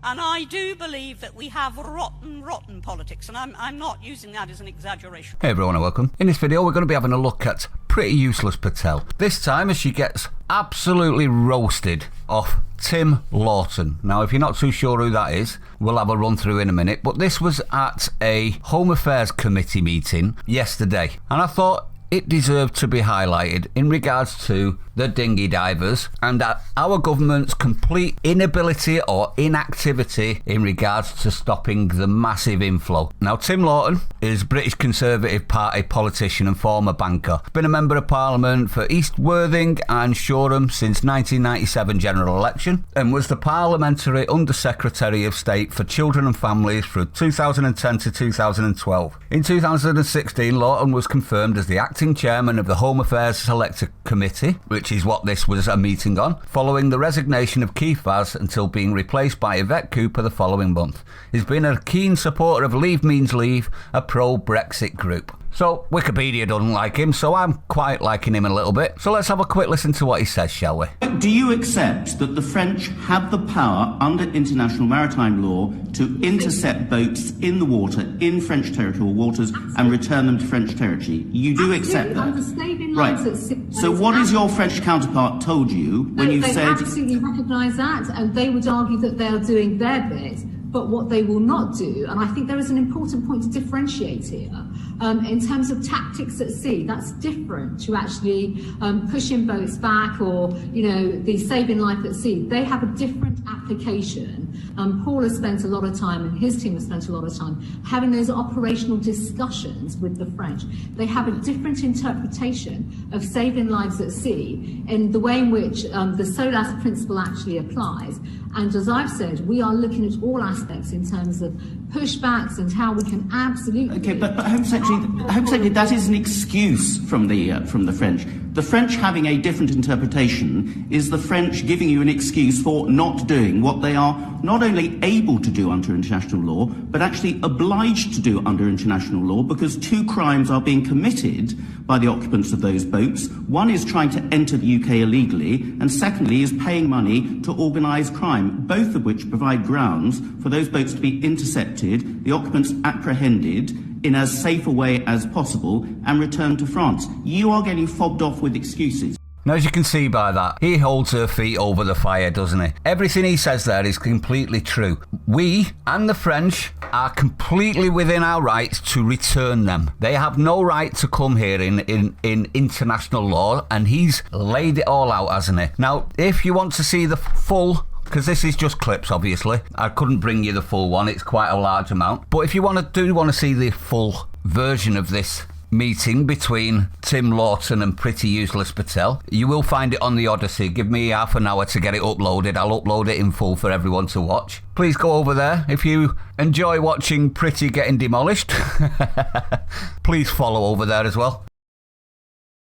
And I do believe that we have rotten politics, and I'm not using that as an exaggeration. Hey everyone and welcome. In this video we're going to be having a look at Pretty Useless Patel. This time as she gets absolutely roasted off Tim Loughton. Now if you're not too sure who that is, we'll have a run through in a minute, but this was at a Home Affairs Committee meeting yesterday, and I thought it deserved to be highlighted in regards to the dinghy divers and our government's complete inability or inactivity in regards to stopping the massive inflow. Now, Tim Loughton is British Conservative Party politician and former banker. Been a member of Parliament for East Worthing and Shoreham since 1997 general election and was the Parliamentary Under Secretary of State for Children and Families from 2010 to 2012. In 2016, Loughton was confirmed as the acting chairman of the Home Affairs Select Committee, which is what this was a meeting on, following the resignation of Keith Vaz until being replaced by Yvette Cooper the following month. He's been a keen supporter of Leave Means Leave, a pro-Brexit group. So Wikipedia doesn't like him, so I'm quite liking him a little bit. So let's have a quick listen to what he says, shall we? Do you accept that the French have the power under international maritime law to intercept boats in the water, in French territorial waters, and return them to French territory? You do accept that? Right. So what has your French counterpart told you when you said... They absolutely recognise that, and they would argue that they are doing their bit. But what they will not do, and I think there is an important point to differentiate here, in terms of tactics at sea, that's different to actually pushing boats back or, the saving life at sea. They have a different application. Paul has spent a lot of time, and his team has spent a lot of time, having those operational discussions with the French. They have a different interpretation of saving lives at sea in the way in which the SOLAS principle actually applies. And as I've said, we are looking at all aspects in terms of pushbacks and how we can absolutely... Okay, but Home Secretary, that is an excuse from the French. The French having a different interpretation is the French giving you an excuse for not doing what they are not only able to do under international law, but actually obliged to do under international law, because two crimes are being committed by the occupants of those boats. One is trying to enter the UK illegally, and secondly is paying money to organised crime, both of which provide grounds for those boats to be intercepted, the occupants apprehended in as safe a way as possible, and returned to France. You are getting fobbed off with excuses. Now, as you can see by that, he holds her feet over the fire, doesn't he? Everything he says there is completely true. We and the French are completely within our rights to return them. They have no right to come here in international law, and he's laid it all out, hasn't he? Now, if you want to see the full... because this is just clips, obviously. I couldn't bring you the full one. It's quite a large amount. But if you want to see the full version of this meeting between Tim Loughton and Pretty Useless Patel, you will find it on the Odysee. Give me half an hour to get it uploaded. I'll upload it in full for everyone to watch. Please go over there. If you enjoy watching Pretty getting demolished, please follow over there as well.